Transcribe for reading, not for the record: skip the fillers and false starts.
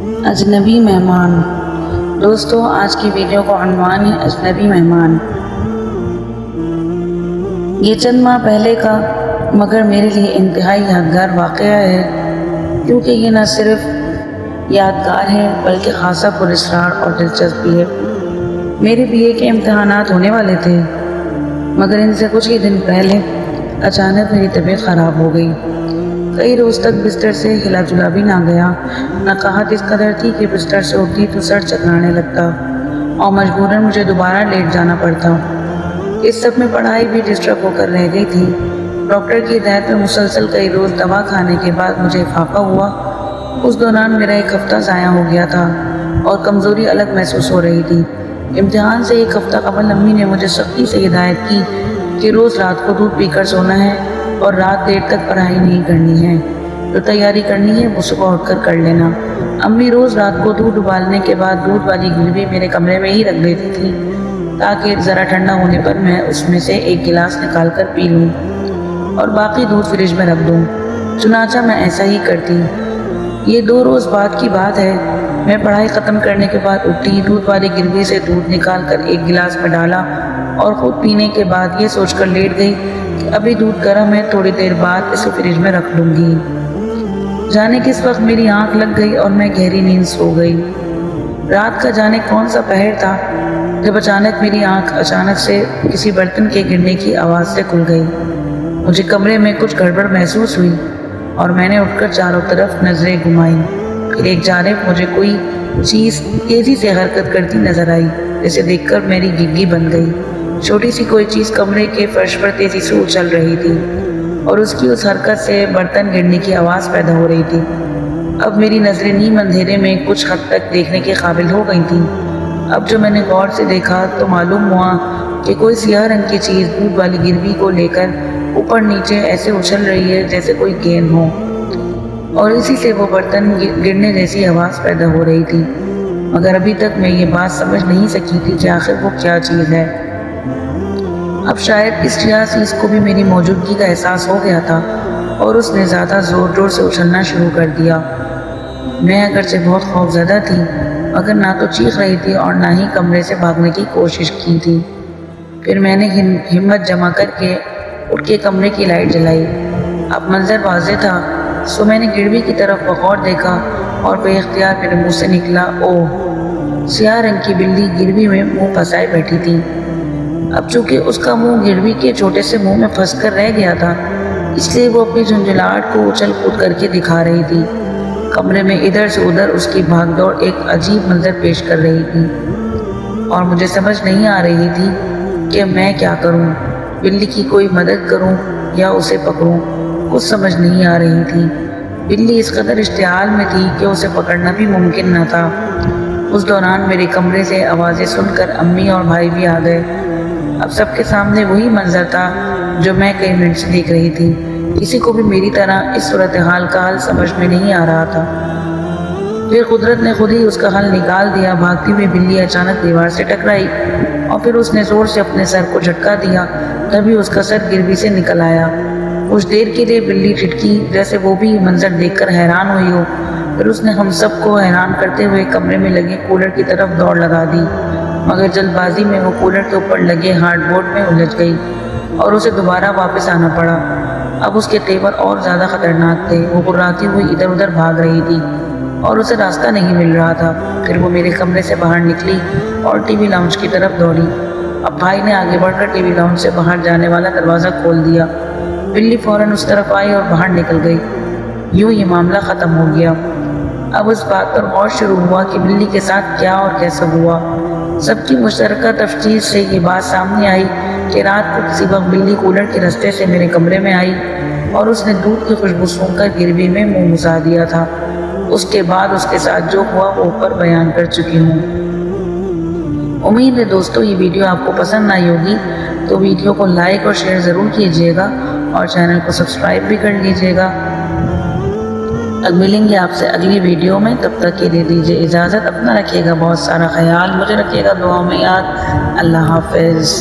اجنبی مہمان۔ دوستو، آج کی ویڈیو کا عنوان ہے اجنبی مہمان۔ یہ چند ماہ پہلے کا مگر میرے لیے انتہائی یادگار واقعہ ہے، کیونکہ یہ نہ صرف یادگار ہے بلکہ خاصا پراسرار اور دلچسپ بھی ہے۔ میرے BA کے امتحانات ہونے والے تھے، مگر ان سے کچھ ہی دن پہلے اچانک میری طبیعت خراب ہو گئی۔ کئی روز تک بستر سے ہلا جلا بھی نہ گیا۔ نقاہت اس قدر تھی کہ بستر سے اٹھتی تو سر چکرانے لگتا اور مجبوراً مجھے دوبارہ لیٹ جانا پڑتا۔ اس سب میں پڑھائی بھی ڈسٹرب ہو کر رہ گئی تھی۔ ڈاکٹر کی ہدایت میں مسلسل کئی روز دوا کھانے کے بعد مجھے افاقہ ہوا۔ اس دوران میرا ایک ہفتہ ضائع ہو گیا تھا اور کمزوری الگ محسوس ہو رہی تھی۔ امتحان سے ایک ہفتہ قبل امی نے مجھے سختی سے ہدایت کی کہ روز رات کو دودھ پی کر سونا ہے اور رات دیر تک پڑھائی نہیں کرنی ہے۔ جو تیاری کرنی ہے وہ صبح اٹھ کر لینا۔ امی روز رات کو دودھ ابالنے کے بعد دودھ والی گروی میرے کمرے میں ہی رکھ دیتی تھی تاکہ ذرا ٹھنڈا ہونے پر میں اس میں سے ایک گلاس نکال کر پی لوں اور باقی دودھ فریج میں رکھ دوں۔ چنانچہ میں ایسا ہی کرتی۔ یہ 2 روز بعد کی بات ہے۔ میں پڑھائی ختم کرنے کے بعد اٹھی، دودھ والی گروی سے دودھ نکال کر ایک گلاس میں ڈالا اور خود پینے کے بعد یہ سوچ کر لیٹ گئی کہ ابھی دودھ گرم ہے، تھوڑی دیر بعد اسے فریج میں رکھ لوں گی۔ جانے کس وقت میری آنکھ لگ گئی اور میں گہری نیند سو گئی۔ رات کا جانے کون سا پہر تھا جب میری آنکھ اچانک سے کسی برتن کے گرنے کی آواز سے کھل گئی۔ مجھے کمرے میں کچھ گڑبڑ محسوس ہوئی اور میں نے اٹھ کر چاروں طرف نظریں گھمائیں۔ پھر ایک جانب مجھے کوئی چیز تیزی سے حرکت کرتی نظر آئی، جسے دیکھ کر میری گھگی بن گئی۔ چھوٹی سی کوئی چیز کمرے کے فرش پر تیزی سے اچھل رہی تھی اور اس کی اس حرکت سے برتن گرنے کی آواز پیدا ہو رہی تھی۔ اب میری نظریں نیم اندھیرے میں کچھ حد تک دیکھنے کے قابل ہو گئی تھیں۔ اب جو میں نے غور سے دیکھا تو معلوم ہوا کہ کوئی سیاہ رنگ کی چیز دودھ والی گروی کو لے کر اوپر نیچے ایسے اچھل رہی ہے جیسے کوئی گیند ہو، اور اسی سے وہ برتن گرنے جیسی آواز پیدا ہو رہی تھی۔ مگر ابھی تک میں یہ بات سمجھ نہیں سکی تھی کہ آخر وہ کیا چیز ہے۔ اب شاید اس چیز کو بھی میری موجودگی کا احساس ہو گیا تھا اور اس نے زیادہ زور سے اچھلنا شروع کر دیا۔ میں اگرچہ بہت خوفزدہ تھی، مگر نہ تو چیخ رہی تھی اور نہ ہی کمرے سے بھاگنے کی کوشش کی تھی۔ پھر میں نے ہمت جمع کر کے اٹھ کے کمرے کی لائٹ جلائی۔ اب منظر واضح تھا، سو میں نے گروی کی طرف بغور دیکھا اور بے اختیار میرے منہ سے نکلا، اوہ! سیاہ رنگ کی بلی گروی میں منہ پھنسائے بیٹھی تھی۔ اب چونکہ اس کا منہ گروی کے چھوٹے سے منہ میں پھنس کر رہ گیا تھا، اس لیے وہ اپنی جھنجھلاہٹ کو اچھل کود کر کے دکھا رہی تھی۔ کمرے میں ادھر سے ادھر اس کی بھاگ دوڑ ایک عجیب منظر پیش کر رہی تھی اور مجھے سمجھ نہیں آ رہی تھی کہ میں کیا کروں، بلی کی کوئی مدد کروں یا اسے پکڑوں۔ کچھ سمجھ نہیں آ رہی تھی۔ بلی اس قدر اشتعال میں تھی کہ اسے پکڑنا بھی ممکن نہ تھا۔ اس دوران میرے کمرے سے آوازیں سن کر امی اور بھائی بھی آ گئے۔ اب سب کے سامنے وہی منظر تھا جو میں کئی منٹ سے دیکھ رہی تھی۔ کسی کو بھی میری طرح اس صورتحال کا حل سمجھ میں نہیں آ رہا تھا۔ پھر قدرت نے خود ہی اس کا حل نکال دیا۔ بھاگتی ہوئی بلی اچانک دیوار سے ٹکرائی اور پھر اس نے زور سے اپنے سر کو جھٹکا دیا، تبھی اس کا سر گروی سے نکل آیا۔ کچھ دیر کے لیے بلی ٹھٹکی، جیسے وہ بھی منظر دیکھ کر حیران ہوئی ہو۔ پھر اس نے ہم سب کو حیران کرتے ہوئے کمرے میں لگے کولر کی طرف دوڑ لگا دی، مگر جلد بازی میں وہ کولر کے اوپر لگے ہارڈ بورڈ میں الجھ گئی اور اسے دوبارہ واپس آنا پڑا۔ اب اس کے تیور اور زیادہ خطرناک تھے۔ وہ گراتی ہوئی ادھر ادھر بھاگ رہی تھی اور اسے راستہ نہیں مل رہا تھا۔ پھر وہ میرے کمرے سے باہر نکلی اور ٹی وی لاؤنج کی طرف دوڑی۔ اب بھائی نے آگے بڑھ کر ٹی وی لاؤنج سے باہر جانے والا دروازہ کھول دیا۔ بلی فوراً اس طرف آئی اور باہر نکل گئی۔ یوں یہ معاملہ ختم ہو گیا۔ اب اس بات پر غور شروع ہوا کہ بلی کے ساتھ کیا اور کیسا ہوا۔ سب کی مشترکہ تفتیش سے یہ بات سامنے آئی کہ رات کو کسی وقت بلی کولر کے راستے سے میرے کمرے میں آئی اور اس نے دودھ کی خوشبو سونگھ کر گروی میں منہ گھسا دیا تھا۔ اس کے بعد اس کے ساتھ جو ہوا وہ اوپر بیان کر چکی ہوں۔ امید ہے دوستو یہ ویڈیو آپ کو پسند آئی ہوگی، تو ویڈیو کو لائک اور شیئر ضرور کیجیے گا اور چینل کو سبسکرائب بھی کر لیجیے گا۔ اب ملیں گے آپ سے اگلی ویڈیو میں، تب تک کے لیے دیجیے اجازت۔ اپنا رکھیے گا بہت سارا خیال، مجھے رکھیے گا دعا میں یاد۔ اللہ حافظ۔